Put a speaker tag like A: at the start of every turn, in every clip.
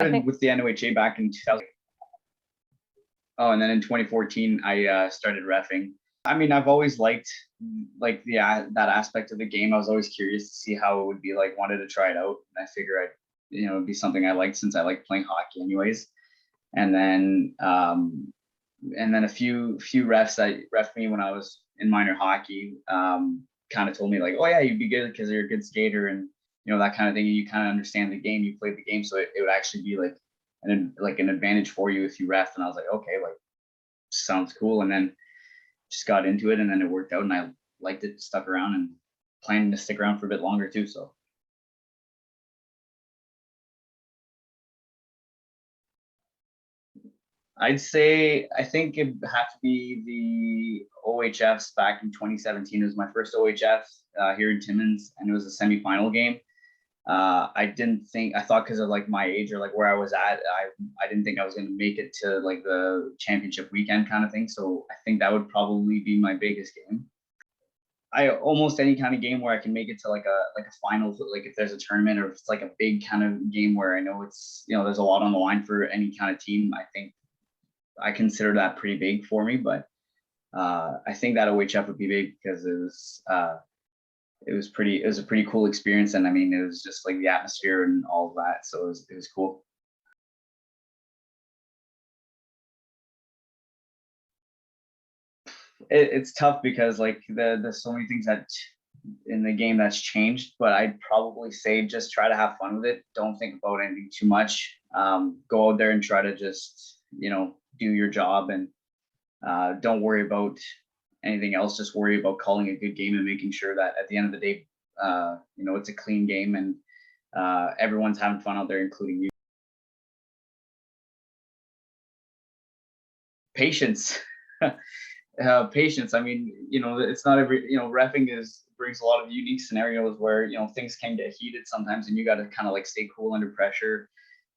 A: with the NOHA back in 2000. Oh, and then in 2014, I started reffing. I mean, I've always liked that aspect of the game. I was always curious to see how it would be like. Wanted to try it out, and I figure it'd be something I liked since I like playing hockey anyways. And then a few refs that ref me when I was in minor hockey kind of told me like, oh yeah, you'd be good because you're a good skater and that kind of thing. You kind of understand the game, you played the game, so it would actually be like an advantage for you if you ref. And I was like, okay, like sounds cool. And then just got into it, and then it worked out, and I liked it, stuck around, and planning to stick around for a bit longer too. So I'd say I think it had to be the OHFs back in 2017. It was my first OHF here in Timmins, and it was a semifinal game. I thought because of like my age or like where I was at, I didn't think I was going to make it to like the championship weekend kind of thing. So I think that would probably be my biggest game. Almost any kind of game where I can make it to like a final, like if there's a tournament or if it's like a big kind of game where I know it's, there's a lot on the line for any kind of team. I think I consider that pretty big for me, but I think that OHF would be big because it was a pretty cool experience. And I mean, it was just like the atmosphere and all of that. So it was cool. It's tough because like there's so many things that in the game that's changed, but I'd probably say just try to have fun with it. Don't think about anything too much. Go out there and try to just, do your job, and don't worry about anything else. Just worry about calling a good game and making sure that at the end of the day, it's a clean game and everyone's having fun out there, including you. Patience. Patience. I mean, it's not every, reffing brings a lot of unique scenarios where, things can get heated sometimes, and you got to kind of like stay cool under pressure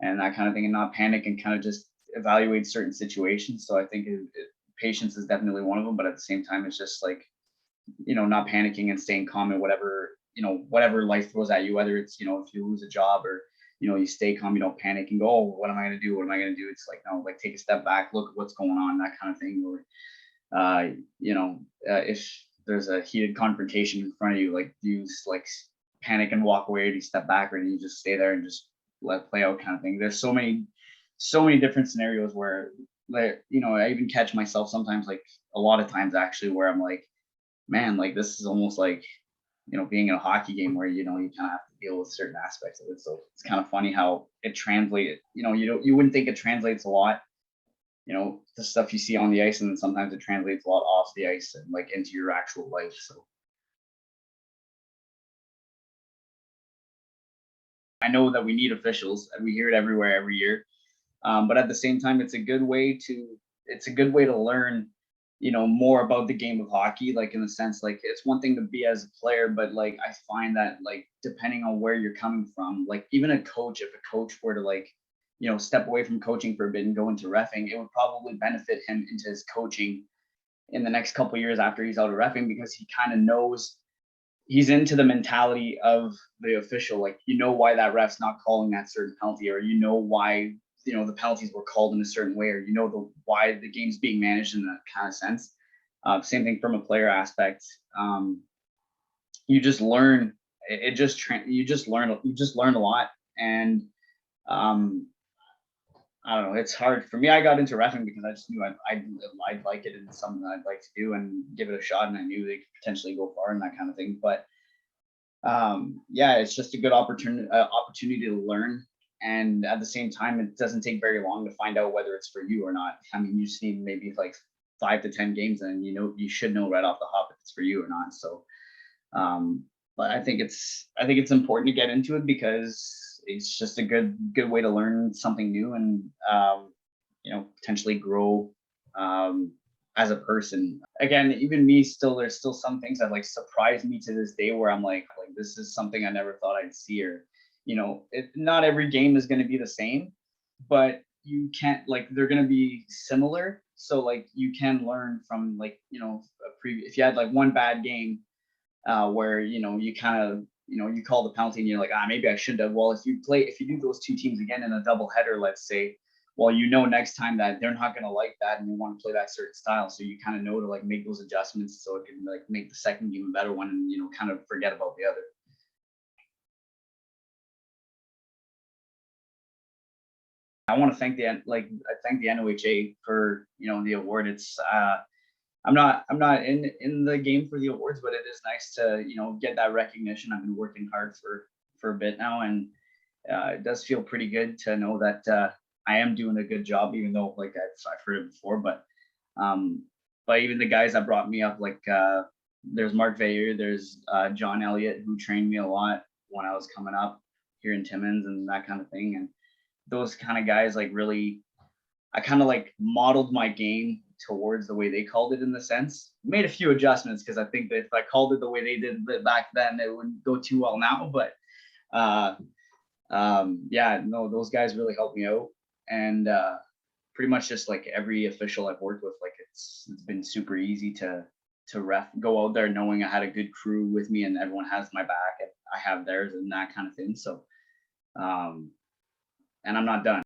A: and that kind of thing, and not panic, and kind of just evaluate certain situations. So I think patience is definitely one of them, but at the same time, it's just like, not panicking and staying calm and whatever life throws at you, whether it's, if you lose a job or, you stay calm, you don't panic and go, oh, what am I going to do? What am I going to do? It's like, no, like take a step back, look at what's going on, that kind of thing. Or, if there's a heated confrontation in front of you, like do you like panic and walk away, or do you step back, or do you just stay there and just let it play out kind of thing? There's so many different scenarios where, like, I even catch myself sometimes, like a lot of times actually, where I'm like, man, like this is almost like, being in a hockey game where, you kind of have to deal with certain aspects of it. So it's kind of funny how it translates, you wouldn't think it translates a lot, the stuff you see on the ice, and then sometimes it translates a lot off the ice and like into your actual life. So I know that we need officials, and we hear it everywhere every year. But at the same time, it's a good way to learn, more about the game of hockey. Like in the sense, like it's one thing to be as a player, but like I find that like depending on where you're coming from, like even a coach, if a coach were to like, step away from coaching for a bit and go into reffing, it would probably benefit him into his coaching in the next couple of years after he's out of reffing, because he kind of knows, he's into the mentality of the official. Like, why that ref's not calling that certain penalty, or why the penalties were called in a certain way, or why the game's being managed in that kind of sense. Same thing from a player aspect. You just learn. You just learn a lot, and I don't know. It's hard for me. I got into reffing because I just knew I'd like it, and it's something that I'd like to do and give it a shot, and I knew they could potentially go far and that kind of thing. But yeah, it's just a good opportunity to learn. And at the same time, it doesn't take very long to find out whether it's for you or not. I mean, you just need maybe like 5 to 10 games, and you should know right off the hop if it's for you or not. So, but I think it's important to get into it because it's just a good way to learn something new, and potentially grow as a person. Again, even me, there's still some things that like surprise me to this day, where I'm like this is something I never thought I'd see. Or not every game is going to be the same, but you can't, like, they're going to be similar. So like you can learn from, like, if you had like one bad game where you kind of you call the penalty and you're like, maybe I shouldn't have. Well, if you do those two teams again in a double header, let's say, well, next time that they're not going to like that and they want to play that certain style. So you kind of know to like make those adjustments so it can like make the second game a better one and, kind of forget about the other. I want to thank the NOHA for, the award. It's, I'm not in the game for the awards, but it is nice to, get that recognition. I've been working hard for a bit now, and it does feel pretty good to know that I am doing a good job, even though like I've heard it before. But even the guys that brought me up, like there's Mark Veyer, there's John Elliott, who trained me a lot when I was coming up here in Timmins and that kind of thing. And those kind of guys, like, really, I kind of like modeled my game towards the way they called it, in the sense. Made a few adjustments because I think that if I called it the way they did it back then, it wouldn't go too well now. But yeah, no, those guys really helped me out. And pretty much just like every official I've worked with, like it's been super easy to go out there knowing I had a good crew with me and everyone has my back and I have theirs and that kind of thing. So and I'm not done.